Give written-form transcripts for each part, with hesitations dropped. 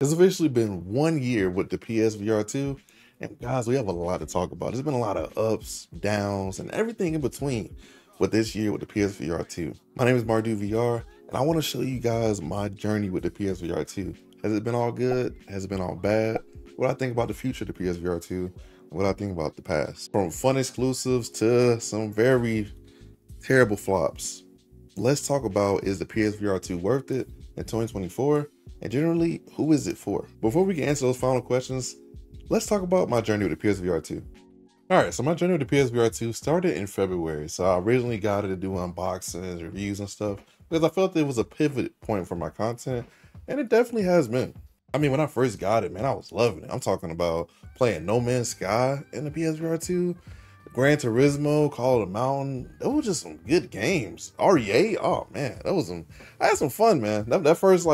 It's officially been 1 year with the PSVR2, and guys, we have a lot to talk about. There's been a lot of ups, downs, and everything in between with this year with the PSVR2. My name is MartydudeVR, and I want to show you guys my journey with the PSVR2. Has it been all good? Has it been all bad? What I think about the future of the PSVR2, what I think about the past. From fun exclusives to some very terrible flops. Let's talk about, is the PSVR2 worth it in 2024? And generally, who is it for? Before we can answer those final questions, let's talk about my journey with the PSVR2. All right, so my journey with the PSVR2 started in February. So I originally got it to do unboxings, reviews, and stuff because I felt it was a pivot point for my content, and it definitely has been. I mean, when I first got it, man, I was loving it. I'm talking about playing No Man's Sky in the PSVR2, Gran Turismo, Call of the Mountain. Those were just some good games. RE8, oh man, I had some fun, man. That first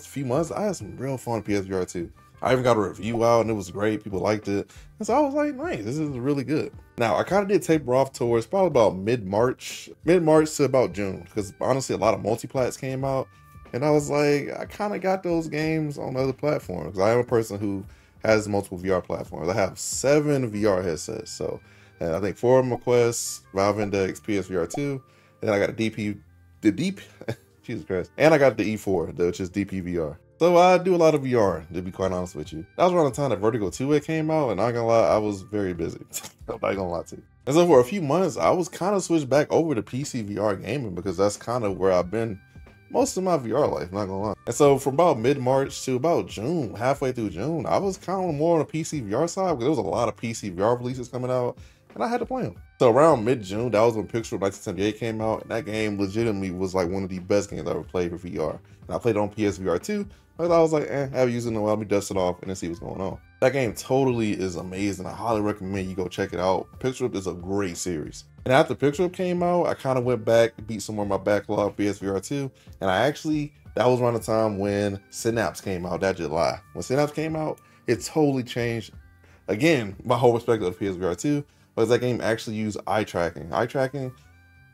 few months, I had some real fun PSVR2. I even got a review out and it was great. People liked it. And so I was like, nice, this is really good. Now, I kind of did taper off towards probably about mid-March to about June, because honestly, a lot of multi-plats came out. And I was like, I kind of got those games on other platforms. I am a person who has multiple VR platforms. I have 7 VR headsets. So, and I think 4 of them are Quest, Valve Index, PSVR2. And then I got Jesus Christ. And I got the E4, which is DPVR. So I do a lot of VR, to be quite honest with you. That was around the time that Vertigo 2 came out, and I'm not gonna lie, I was very busy. I'm not gonna lie to you. And so for a few months, I was kind of switched back over to PC VR gaming because that's kind of where I've been most of my VR life, not gonna lie. And so from about mid-March to about June, halfway through June, I was kind of more on the PC VR side because there was a lot of PC VR releases coming out, and I had to play them. So around mid-June, that was when Picture 1978 came out, and that game legitimately was like one of the best games I ever played for VR. And I played it on PSVR2, but I was like, I haven't used it in a while, let me dust it off and then see what's going on. That game totally is amazing. I highly recommend you go check it out. Picture Up is a great series. And after Picture Up came out, I kind of went back, beat some more of my backlog PSVR2, and that was around the time when Synapse came out that July. When Synapse came out, it totally changed, again, my whole perspective of PSVR2, because that game actually used eye tracking. Eye tracking,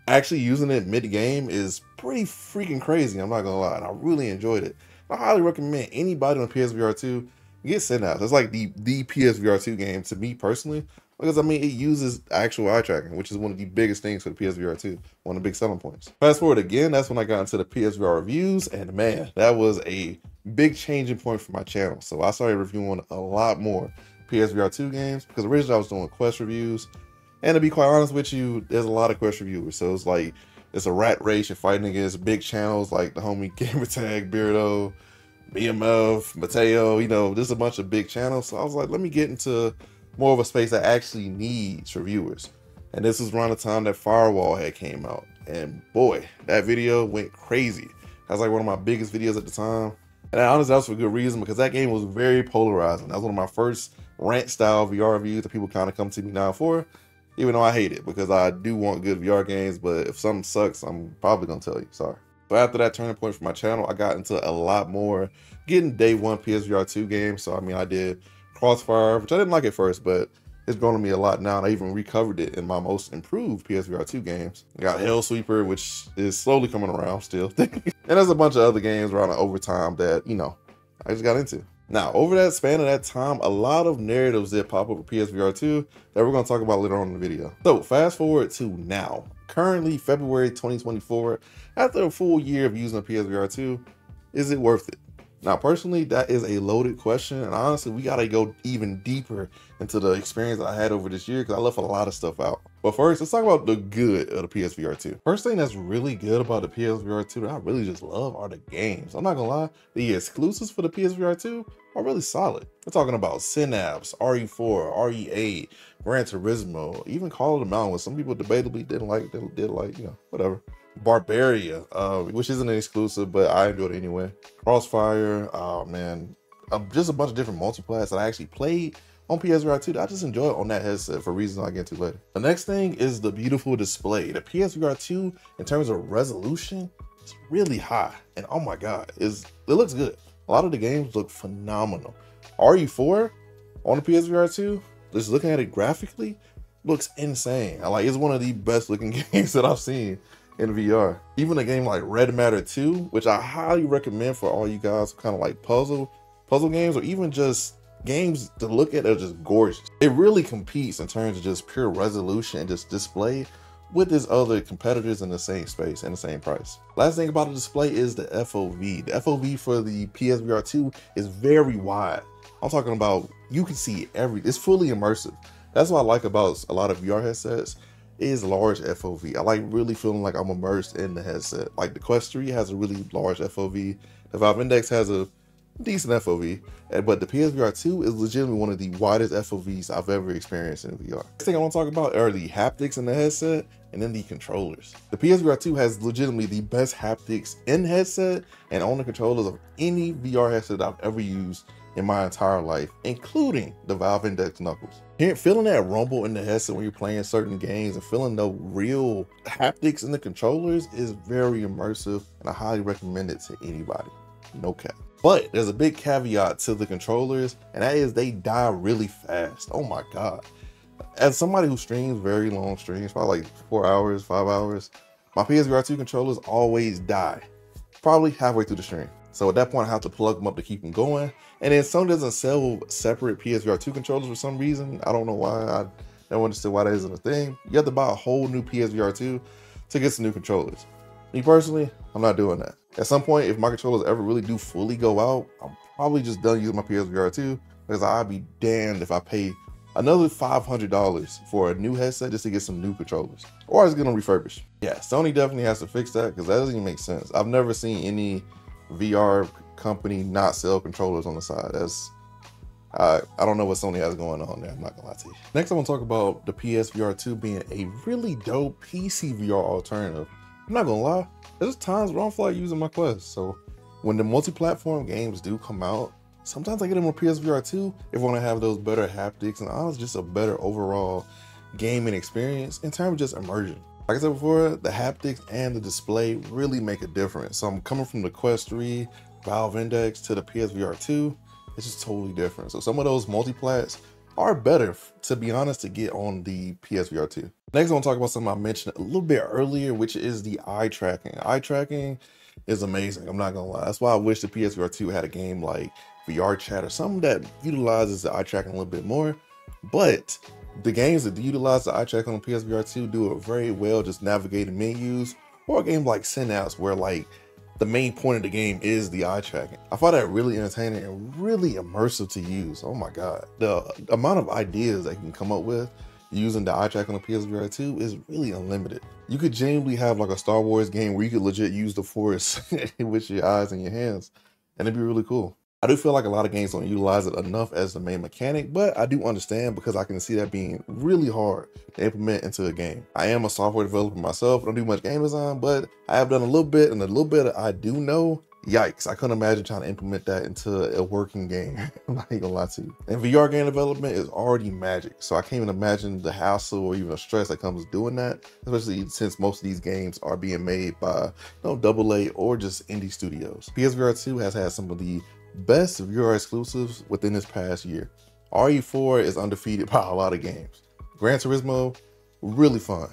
actually using it mid-game is pretty freaking crazy, I'm not gonna lie, and I really enjoyed it. I highly recommend anybody on PSVR2 get Synapse. It's like the PSVR2 game to me personally, because I mean, it uses actual eye tracking, which is one of the biggest things for the PSVR2, one of the big selling points. Fast forward again, that's when I got into the PSVR reviews, and man, that was a big changing point for my channel. So I started reviewing a lot more PSVR2 games, because originally I was doing Quest reviews, and to be quite honest with you, there's a lot of Quest reviewers, so it's like, it's a rat race. You're fighting against big channels like the homie Gamertag, Beardo, BMF, Mateo, there's a bunch of big channels. So I was like, let me get into more of a space that actually needs reviewers. And this is around the time that Firewall had came out. And boy, that video went crazy. That was like one of my biggest videos at the time. And honestly, that was for good reason, because that game was very polarizing. That was one of my first rant style VR reviews that people kind of come to me now for. Even though I hate it, because I do want good VR games, but if something sucks, I'm probably gonna tell you, sorry. So after that turning point for my channel, I got into a lot more getting day one PSVR2 games. So I mean, I did Crossfire, which I didn't like at first, but it's grown to me a lot now, and I even recovered it in my most improved PSVR2 games. I got Hellsweeper, which is slowly coming around still. And there's a bunch of other games around the overtime that, I just got into. Now, over that span of that time, a lot of narratives did pop up with PSVR2 that we're going to talk about later on in the video. So fast forward to now, currently February 2024, after a full year of using a PSVR2, is it worth it? Now, personally, that is a loaded question, and honestly, we got to go even deeper into the experience I had over this year, because I left a lot of stuff out. But first, let's talk about the good of the PSVR2. First thing that's really good about the PSVR2 that I really just love are the games. I'm not gonna lie, the exclusives for the PSVR2 are really solid. We're talking about Synapse, RE4, RE8, Gran Turismo, even Call of the Mountain, which some people debatably did like, whatever. Barbaria, which isn't an exclusive, but I enjoyed it anyway. Crossfire, oh man, just a bunch of different multiplats that I actually played on PSVR2 that I just enjoy on that headset for reasons I'll get to later. The next thing is the beautiful display. The PSVR2, in terms of resolution, it's really high, and oh my god, it looks good. A lot of the games look phenomenal. RE4 on the PSVR2, just looking at it graphically, looks insane. It's one of the best looking games that I've seen in VR. Even a game like Red Matter 2, which I highly recommend for all you guys who kind of like puzzle puzzle games, or even just games to look at are just gorgeous. It really competes in terms of just pure resolution and just display with its other competitors in the same space and the same price. Last thing about the display is the FOV. The FOV for the PSVR2 is very wide. I'm talking about, you can see it's fully immersive. That's what I like about a lot of VR headsets, is large FOV. I like really feeling like I'm immersed in the headset. Like the Quest 3 has a really large FOV. The Valve Index has a decent FOV, but the PSVR2 is legitimately one of the widest FOVs I've ever experienced in VR. Next thing I want to talk about are the haptics in the headset and then the controllers. The PSVR2 has legitimately the best haptics in the headset and on the controllers of any VR headset I've ever used in my entire life, including the Valve Index knuckles. Feeling that rumble in the headset when you're playing certain games and feeling the real haptics in the controllers is very immersive, and I highly recommend it to anybody. No cap. But there's a big caveat to the controllers, and that is they die really fast. Oh my God. As somebody who streams very long streams, probably like 4 hours, 5 hours, my PSVR2 controllers always die, probably halfway through the stream. So at that point, I have to plug them up to keep them going. And then Sony doesn't sell separate PSVR2 controllers for some reason. I don't know why. I never understood why that isn't a thing. You have to buy a whole new PSVR2 to get some new controllers. Me personally, I'm not doing that. At some point, if my controllers ever really do fully go out, I'm probably just done using my PSVR2, because I'd be damned if I pay another $500 for a new headset just to get some new controllers, or I just get them refurbished. Yeah, Sony definitely has to fix that, because that doesn't even make sense. I've never seen any VR company not sell controllers on the side. I don't know what Sony has going on there, I'm not gonna lie to you. Next, I want to talk about the PSVR2 being a really dope PC VR alternative. I'm not gonna lie, there's times where I don't feel like using my Quest. So when the multi-platform games do come out, sometimes I get them on PSVR2 if I want to have those better haptics and honestly just a better overall gaming experience in terms of just immersion. Like I said before, the haptics and the display really make a difference. So I'm coming from the Quest 3, Valve Index to the PSVR2, it's just totally different. So some of those multi-plats are better, to be honest, to get on the PSVR2. Next, I want to talk about something I mentioned a little bit earlier, which is the eye tracking. Eye tracking is amazing, I'm not gonna lie. That's why I wish the PSVR2 had a game like VR Chat or something that utilizes the eye tracking a little bit more. But the games that utilize the eye tracking on PSVR2 do it very well, just navigating menus, or a game like Synapse where like the main point of the game is the eye tracking. I find that really entertaining and really immersive to use. Oh my God. The amount of ideas that you can come up with using the eye tracking on the PSVR2 is really unlimited. You could genuinely have like a Star Wars game where you could legit use the Force with your eyes and your hands, and it'd be really cool. I do feel like a lot of games don't utilize it enough as the main mechanic, but I do understand, because I can see that being really hard to implement into a game. I am a software developer myself, I don't do much game design, but I have done a little bit, and a little bit I do know, yikes, I couldn't imagine trying to implement that into a working game. I'm not even gonna lie to you. And VR game development is already magic, so I can't even imagine the hassle or even the stress that comes with doing that, especially since most of these games are being made by AA or just indie studios. PSVR2 has had some of the best VR exclusives within this past year. RE4 is undefeated by a lot of games. Gran Turismo, really fun.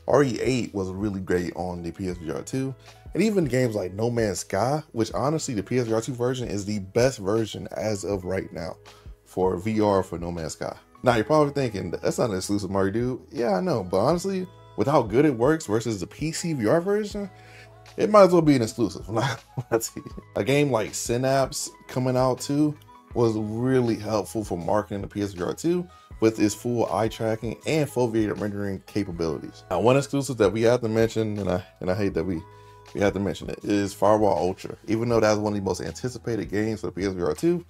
RE8 was really great on the PSVR2. And even games like No Man's Sky, which honestly the PSVR2 version is the best version as of right now for VR for No Man's Sky. Now you're probably thinking, that's not an exclusive, Marty Dude. Yeah, I know, but honestly, with how good it works versus the PC VR version, it might as well be an exclusive. A game like Synapse coming out too was really helpful for marketing the PSVR2 with its full eye tracking and foveated rendering capabilities. Now, one exclusive that we have to mention, and I hate that we have to mention it, is Firewall Ultra. Even though that's one of the most anticipated games for the PSVR2,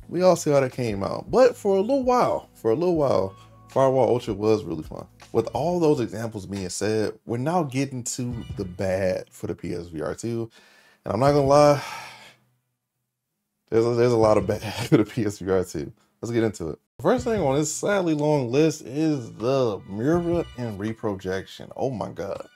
we all see how that came out. But for a little while, Firewall Ultra was really fun. With all those examples being said, we're now getting to the bad for the PSVR2. And I'm not gonna lie, there's a lot of bad for the PSVR2. Let's get into it. The first thing on this sadly long list is the mirror and reprojection. Oh my God.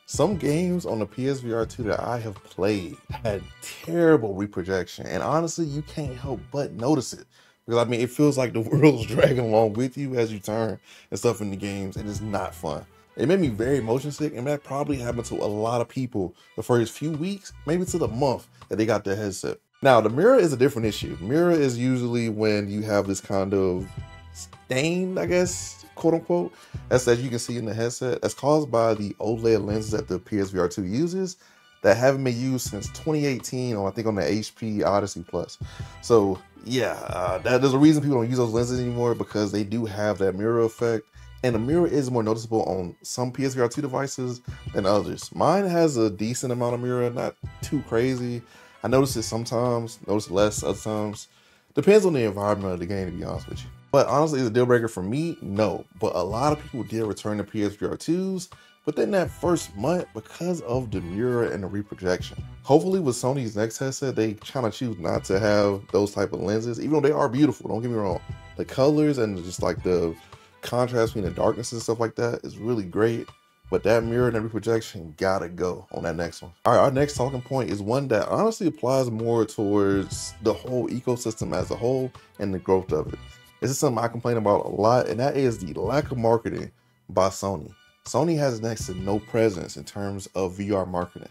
Some games on the PSVR2 that I have played had terrible reprojection. And honestly, you can't help but notice it. Because I mean, it feels like the world's dragging along with you as you turn and stuff in the games, and it's not fun. It made me very motion sick, and that probably happened to a lot of people the first few weeks, maybe to the month that they got their headset. Now, the mirror is a different issue. Mirror is usually when you have this kind of stain, I guess, quote unquote, as you can see in the headset, that's caused by the OLED lenses that the PSVR2 uses that haven't been used since 2018, or I think on the HP Odyssey Plus. So yeah, there's a reason people don't use those lenses anymore, because they do have that mirror effect. And the mirror is more noticeable on some PSVR2 devices than others. Mine has a decent amount of mirror, not too crazy. I notice it sometimes, notice less other times. Depends on the environment of the game, to be honest with you. But honestly, is a deal breaker for me? No. But a lot of people did return to PSVR2s within that first month because of the mirror and the reprojection. Hopefully with Sony's next headset, they kind of choose not to have those type of lenses, even though they are beautiful, don't get me wrong. The colors and just like the contrast between the darkness and stuff like that is really great, but that mirror and every projection gotta go on that next one. All right, our next talking point is one that honestly applies more towards the whole ecosystem as a whole and the growth of it. This is something I complain about a lot, and that is the lack of marketing by Sony. Sony has next to no presence in terms of VR marketing.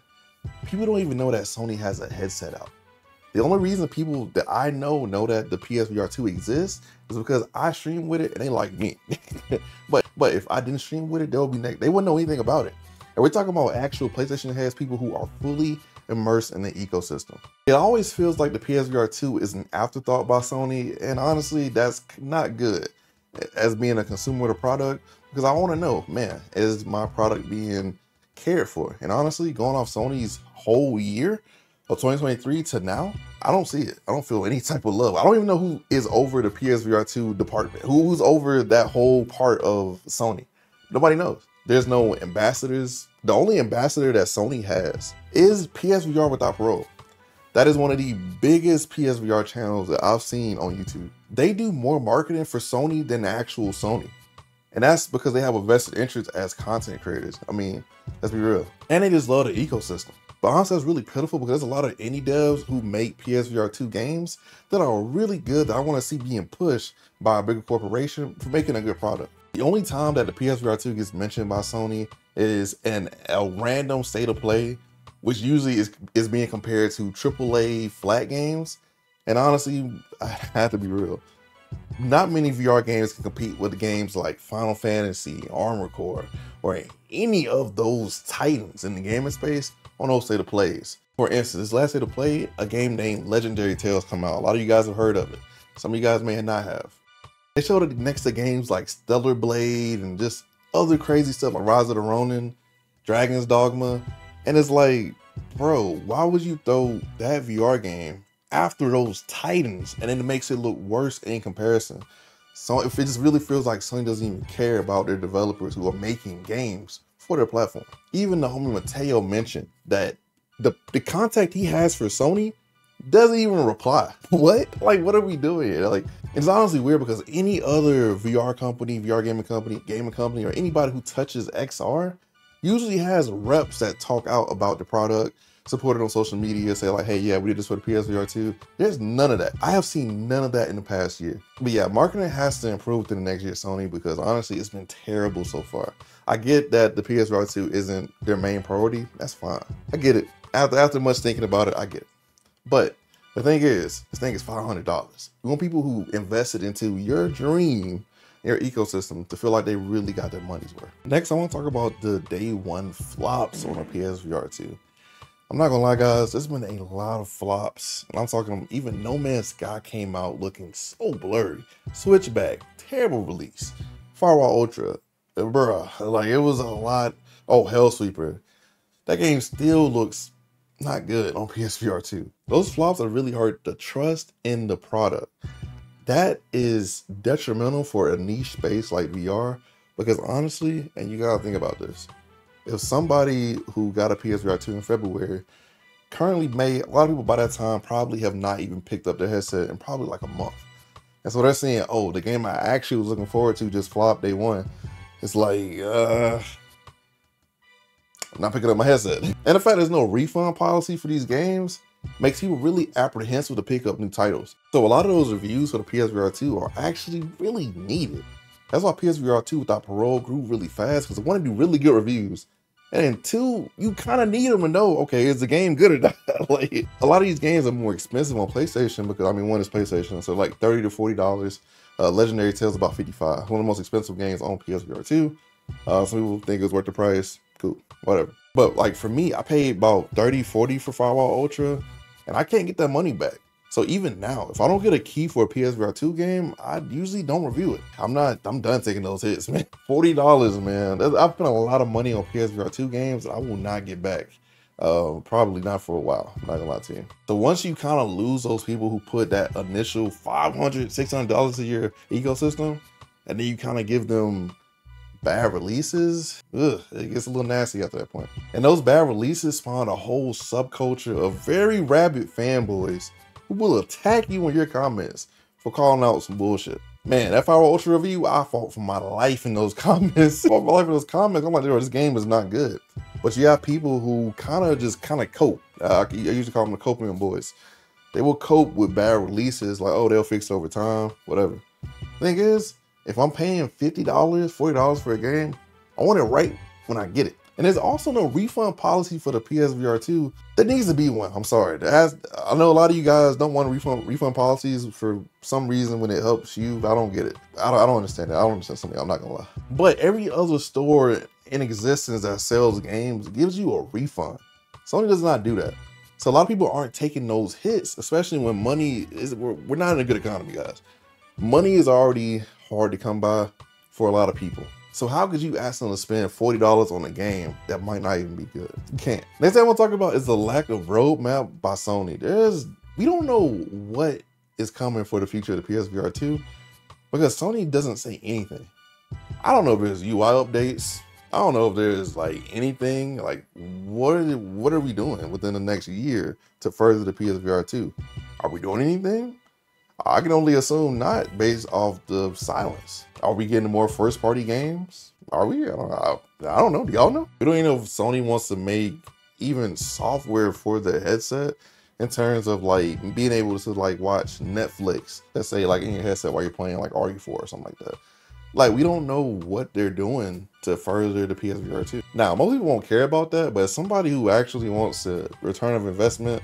People don't even know that Sony has a headset out. The only reason people that I know that the PSVR2 exists is because I stream with it and they like me. but if I didn't stream with it, they wouldn't know anything about it. And we're talking about actual PlayStation heads, people who are fully immersed in the ecosystem. It always feels like the PSVR2 is an afterthought by Sony, and honestly, that's not good as being a consumer of the product, because I want to know, man, is my product being cared for? And honestly, going off Sony's whole year of 2023 to now, I don't see it. I don't feel any type of love. I don't even know who is over the PSVR2 department. Who's over that whole part of Sony? Nobody knows. There's no ambassadors. The only ambassador that Sony has is PSVR without Parole. That is one of the biggest PSVR channels that I've seen on YouTube. They do more marketing for Sony than the actual Sony. And that's because they have a vested interest as content creators. I mean, let's be real. And they just love the ecosystem. But honestly, that's really pitiful, because there's a lot of indie devs who make PSVR2 games that are really good that I want to see being pushed by a bigger corporation for making a good product. The only time that the PSVR2 gets mentioned by Sony is in a random state of play, which usually is being compared to AAA flat games. And honestly, I have to be real. Not many VR games can compete with the games like Final Fantasy, Armored Core, or any of those titans in the gaming space on those state of plays. For instance, this last state of play, a game named Legendary Tales come out. A lot of you guys have heard of it. Some of you guys may not have. They showed it next to games like Stellar Blade and just other crazy stuff like Rise of the Ronin, Dragon's Dogma. And it's like, bro, why would you throw that VR game after those titans, and then it makes it look worse in comparison? So if it just really feels like Sony doesn't even care about their developers who are making games for their platform. Even the homie Mateo mentioned that the contact he has for Sony doesn't even reply. What? Like, what are we doing here? Like, it's honestly weird, because any other VR company, VR gaming company, or anybody who touches XR usually has reps that talk out about the product, support it on social media, say like, hey, yeah, we did this for the PSVR2. There's none of that. I have seen none of that in the past year. But yeah, marketing has to improve within the next year, Sony, because honestly, it's been terrible so far. I get that the PSVR2 isn't their main priority. That's fine. I get it. After much thinking about it, I get it. But the thing is, this thing is $500. You want people who invested into your dream, your ecosystem, to feel like they really got their money's worth. Next, I want to talk about the day one flops on the PSVR2. I'm not gonna lie, guys, there's been a lot of flops. And I'm talking, even No Man's Sky came out looking so blurry. Switchback, terrible release. Firewall Ultra, bruh, like it was a lot. Oh, Hellsweeper. That game still looks not good on PSVR2. Those flops are really hard to trust in the product. That is detrimental for a niche space like VR, because honestly, and you gotta think about this, if somebody who got a PSVR2 in February currently a lot of people by that time probably have not even picked up their headset in probably like a month. And so they're saying, oh, the game I actually was looking forward to just flopped day one. It's like, I'm not picking up my headset. And the fact there's no refund policy for these games makes people really apprehensive to pick up new titles. So a lot of those reviews for the PSVR2 are actually really needed. That's why PSVR2 without Parole grew really fast, because it wanted to do really good reviews. And two, you kind of need them to know, okay, is the game good or not? Like, a lot of these games are more expensive on PlayStation because, I mean, one is PlayStation, so like $30 to $40. Legendary Tales about $55. One of the most expensive games on PSVR2. Some people think it's worth the price. Cool, whatever. But like for me, I paid about $30, $40 for Firewall Ultra, and I can't get that money back. So even now, if I don't get a key for a PSVR2 game, I usually don't review it. I'm done taking those hits, man. $40, man. I've spent a lot of money on PSVR2 games I will not get back. Probably not for a while, I'm not gonna lie to you. So once you kind of lose those people who put that initial $500, $600 a year ecosystem, and then you kind of give them bad releases, it gets a little nasty after that point. And those bad releases spawn a whole subculture of very rabid fanboys who will attack you in your comments for calling out some bullshit. Man, that Firewall Ultra review, I fought for my life in those comments. I'm like, this game is not good. But you have people who kind of cope. I usually call them the coping boys. They will cope with bad releases, like, oh, they'll fix it over time, whatever. Thing is, if I'm paying $50, $40 for a game, I want it right when I get it. And there's also no refund policy for the PSVR2. There needs to be one. I'm sorry. I know a lot of you guys don't want refund policies for some reason when it helps you. I don't get it. I don't understand it. I don't understand something. I'm not gonna lie. But every other store in existence that sells games gives you a refund. Sony does not do that. So a lot of people aren't taking those hits, especially when money is, we're not in a good economy, guys. Money is already hard to come by for a lot of people. So how could you ask them to spend $40 on a game that might not even be good? You can't. Next thing I want to talk about is the lack of roadmap by Sony. We don't know what is coming for the future of the PSVR2 because Sony doesn't say anything. I don't know if there's UI updates. I don't know if there's like anything, like what are we doing within the next year to further the PSVR2? Are we doing anything? I can only assume not based off the silence. Are we getting more first party games? Are we? I don't know. Do y'all know? We don't even know if Sony wants to make even software for the headset in terms of like being able to like watch Netflix, let's say like in your headset while you're playing like RE4 or something like that. Like we don't know what they're doing to further the PSVR2. Now, most people won't care about that, but as somebody who actually wants a return of investment,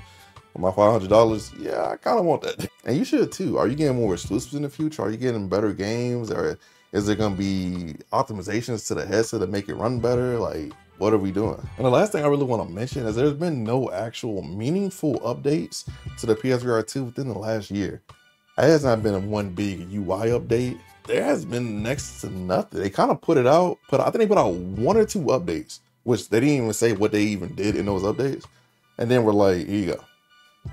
my $500, yeah, I kind of want that. And you should too. Are you getting more exclusives in the future? Are you getting better games? Or is there gonna be optimizations to the headset to make it run better? Like, what are we doing? And the last thing I really want to mention is there's been no actual meaningful updates to the PSVR2 within the last year. There has not been one big UI update. There has been next to nothing. They kind of put it out, I think they put out 1 or 2 updates, which they didn't even say what they even did in those updates. And then we're like, here you go.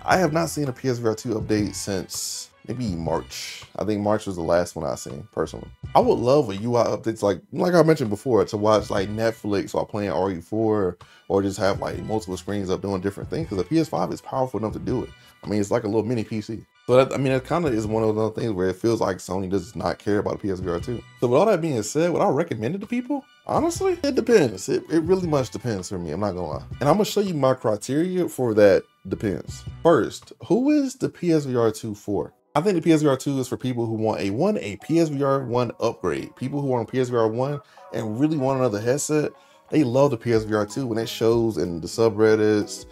I have not seen a PSVR2 update since maybe March. I think March was the last one I seen personally. I would love a UI updates like I mentioned before, to watch like Netflix while playing RE4 or just have like multiple screens up doing different things, because the PS5 is powerful enough to do it. I mean, it's like a little mini PC. So that, I mean, that kind of is one of those things where it feels like Sony does not care about the PSVR2. So with all that being said, would I recommend it to people? Honestly, it depends. It really much depends for me, I'm not gonna lie. And I'm gonna show you my criteria for that depends. First, who is the PSVR2 for? I think the PSVR2 is for people who want a PSVR1 upgrade. People who are on PSVR1 and really want another headset, they love the PSVR2 when it shows in the subreddits,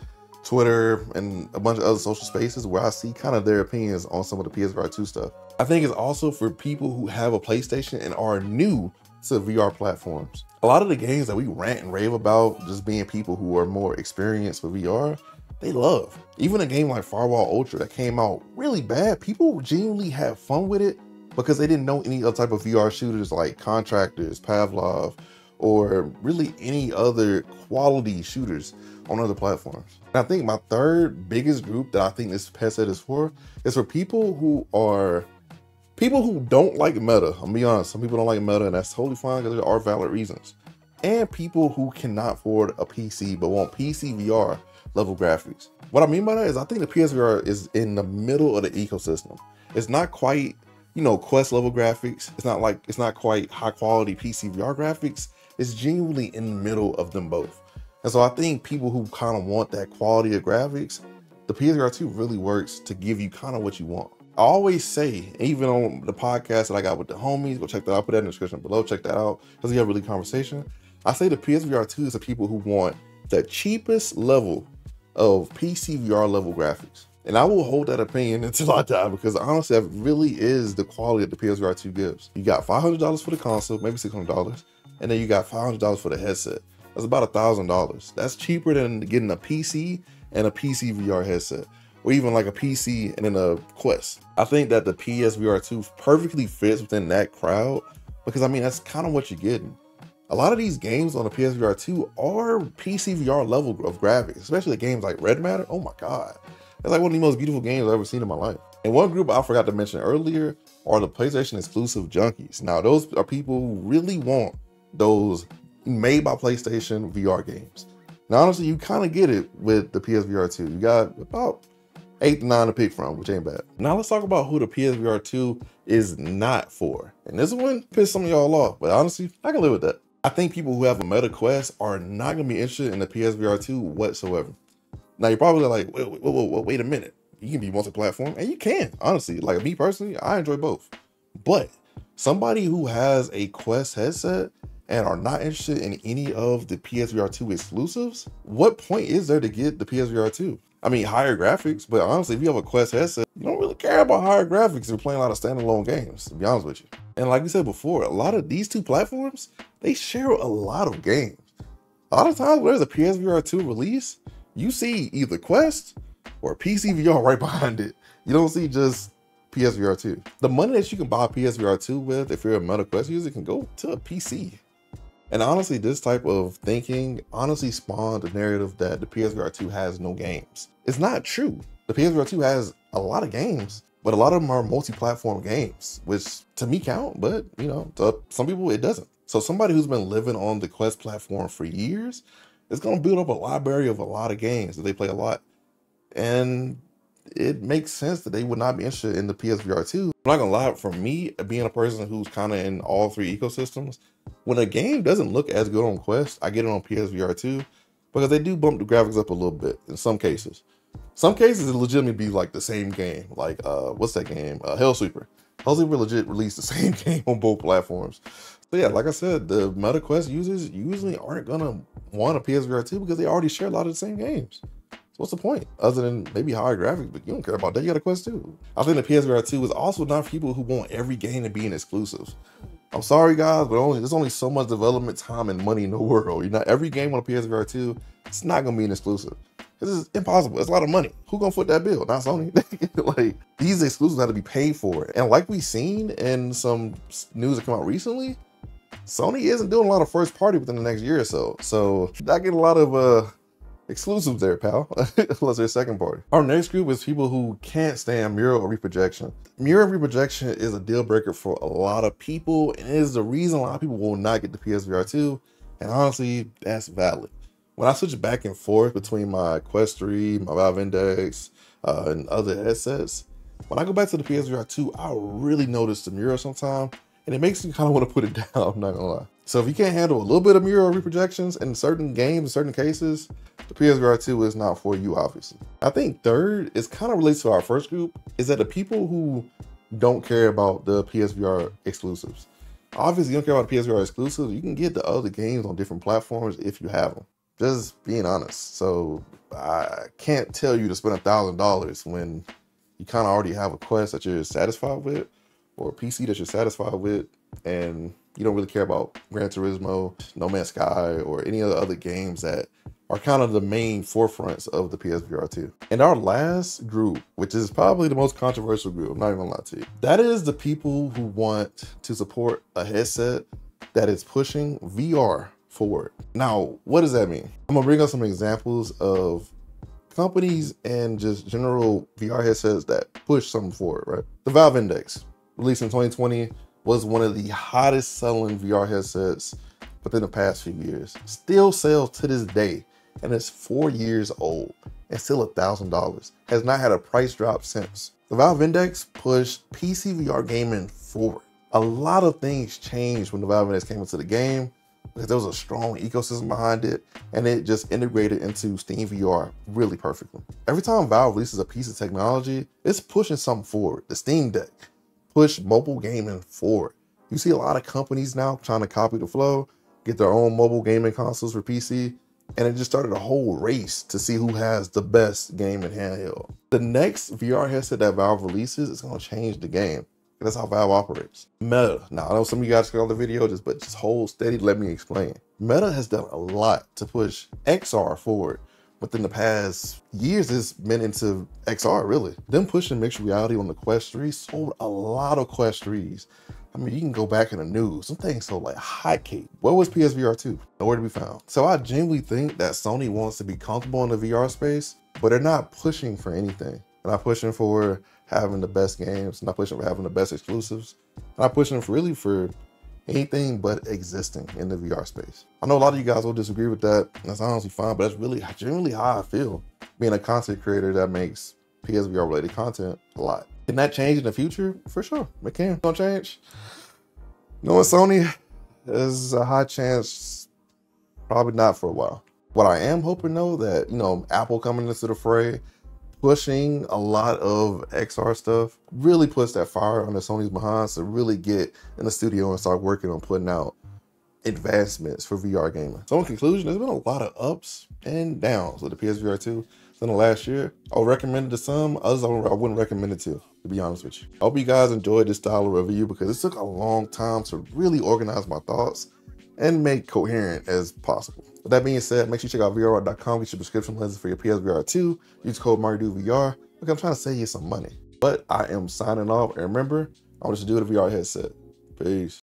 Twitter, and a bunch of other social spaces where I see kind of their opinions on some of the PSVR2 stuff. I think it's also for people who have a PlayStation and are new to VR platforms. A lot of the games that we rant and rave about just being people who are more experienced with VR, they love. Even a game like Firewall Ultra that came out really bad, people genuinely have fun with it because they didn't know any other type of VR shooters like Contractors, Pavlov, or really any other quality shooters on other platforms. And I think my third biggest group that I think this headset is for people who don't like meta. I'm gonna be honest, some people don't like meta, and that's totally fine because there are valid reasons. And people who cannot afford a PC but want PC VR level graphics. What I mean by that is I think the PSVR is in the middle of the ecosystem. It's not quite, you know, Quest level graphics. It's not quite high quality PC VR graphics. It's genuinely in the middle of them both. And so I think people who kind of want that quality of graphics, the PSVR2 really works to give you kind of what you want. I always say, even on the podcast that I got with the homies, go check that out, put that in the description below, check that out, because we have a really conversation. I say the PSVR2 is the people who want the cheapest level of PCVR level graphics. And I will hold that opinion until I die, because honestly, that really is the quality that the PSVR2 gives. You got $500 for the console, maybe $600, and then you got $500 for the headset. That's about $1,000. That's cheaper than getting a PC and a PC VR headset, or even like a PC and then a Quest. I think that the PSVR2 perfectly fits within that crowd, because I mean, that's kind of what you're getting. A lot of these games on the PSVR2 are PC VR level of graphics, especially the games like Red Matter. Oh my God. That's like one of the most beautiful games I've ever seen in my life. And one group I forgot to mention earlier are the PlayStation exclusive junkies. Now, those are people who really want those made by PlayStation VR games. Now, honestly, you kind of get it with the PSVR2. You got about 8 to 9 to pick from, which ain't bad. Now let's talk about who the PSVR2 is not for. And this one pissed some of y'all off, but honestly, I can live with that. I think people who have a Meta Quest are not gonna be interested in the PSVR2 whatsoever. Now you're probably like, wait a minute. You can be multi-platform, and you can, honestly. Like me personally, I enjoy both. But somebody who has a Quest headset and are not interested in any of the PSVR2 exclusives, what point is there to get the PSVR2? I mean, higher graphics, but honestly, if you have a Quest headset, you don't really care about higher graphics if you're playing a lot of standalone games, to be honest with you. And like we said before, a lot of these two platforms, they share a lot of games. A lot of times when there's a PSVR2 release, you see either Quest or PCVR right behind it. You don't see just PSVR2. The money that you can buy PSVR2 with, if you're a Meta Quest user, can go to a PC. And honestly, this type of thinking honestly spawned the narrative that the PSVR2 has no games. It's not true. The PSVR2 has a lot of games, but a lot of them are multi-platform games, which to me count, but you know, to some people it doesn't. So somebody who's been living on the Quest platform for years is gonna build up a library of a lot of games that they play a lot. And it makes sense that they would not be interested in the PSVR2. I'm not gonna lie, for me, being a person who's kind of in all three ecosystems, when a game doesn't look as good on Quest, I get it on PSVR2 because they do bump the graphics up a little bit in some cases. Some cases it legitimately be like the same game, like what's that game? Hellsweeper. Hellsweeper legit released the same game on both platforms. So yeah, like I said, the Meta Quest users usually aren't gonna want a PSVR2 because they already share a lot of the same games. What's the point? Other than maybe higher graphics, but you don't care about that. You got a Quest 2. I think the PSVR2 is also not for people who want every game to be an exclusive. I'm sorry guys, but there's only so much development time and money in the world. You know, every game on a PSVR2, it's not gonna be an exclusive. This is impossible. It's a lot of money. Who gonna foot that bill? Not Sony. Like, these exclusives have to be paid for. And like we've seen in some news that came out recently, Sony isn't doing a lot of first party within the next year or so. So I get a lot of exclusives there, pal, unless they're second party. Our next group is people who can't stand mirror or reprojection. Mirror reprojection is a deal breaker for a lot of people, and it is the reason a lot of people will not get the PSVR2, and honestly, that's valid. When I switch back and forth between my Quest 3, my Valve Index, and other headsets, when I go back to the PSVR2, I really notice the mirror sometimes, and it makes me kind of want to put it down, I'm not gonna lie. So if you can't handle a little bit of mirror reprojections in certain games, in certain cases, the PSVR2 is not for you, obviously. I think third is kind of relates to our first group, is that the people who don't care about the PSVR exclusives. Obviously, you don't care about the PSVR exclusives, you can get the other games on different platforms if you have them. Just being honest. So I can't tell you to spend $1,000 when you kind of already have a Quest that you're satisfied with, or a PC that you're satisfied with, and you don't really care about Gran Turismo, No Man's Sky, or any of the other games that are kind of the main forefronts of the PSVR2. And our last group, which is probably the most controversial group, I'm not even gonna lie to you, that is the people who want to support a headset that is pushing VR forward. Now, what does that mean? I'm gonna bring up some examples of companies and just general VR headsets that push something forward, right? The Valve Index, released in 2020, was one of the hottest selling VR headsets within the past few years. Still sells to this day, and it's 4 years old and still $1,000. Has not had a price drop since. The Valve Index pushed PC VR gaming forward. A lot of things changed when the Valve Index came into the game because there was a strong ecosystem behind it, and it just integrated into Steam VR really perfectly. Every time Valve releases a piece of technology, it's pushing something forward. The Steam Deck pushed mobile gaming forward. You see a lot of companies now trying to copy the flow. get their own mobile gaming consoles for PC, and it just started a whole race to see who has the best gaming handheld. The next VR headset that Valve releases is going to change the game. That's how Valve operates. Meta. Now, I know some of you guys got on the video, but just hold steady, let me explain. Meta has done a lot to push XR forward. Within the past years, it's been into XR, really. Them pushing mixed reality on the Quest 3 sold a lot of Quest 3s. I mean, you can go back in the news. Some things sold like hotcakes. What was PSVR2? Nowhere to be found. So I genuinely think that Sony wants to be comfortable in the VR space, but they're not pushing for anything. They're not pushing for having the best games, not pushing for having the best exclusives, not pushing for really for anything but existing in the VR space. I know a lot of you guys will disagree with that. That's honestly fine, but that's really generally how I feel being a content creator that makes PSVR related content a lot. Can that change in the future? For sure, it can. Don't change. Knowing Sony, there's a high chance probably not for a while. What I am hoping though, that, you know, Apple coming into the fray, pushing a lot of XR stuff, really puts that fire under Sony's behind to really get in the studio and start working on putting out advancements for VR gaming. So in conclusion, there's been a lot of ups and downs with the PSVR2 in the last year. I'll recommend it to some, others I wouldn't recommend it to be honest with you. I hope you guys enjoyed this style of review because it took a long time to really organize my thoughts and make coherent as possible. With that being said, make sure you check out VR.com, get your prescription lenses for your PSVR2, use code MartydudeVR. Look, I'm trying to save you some money. But I am signing off, and remember, I want you to do the VR headset. Peace.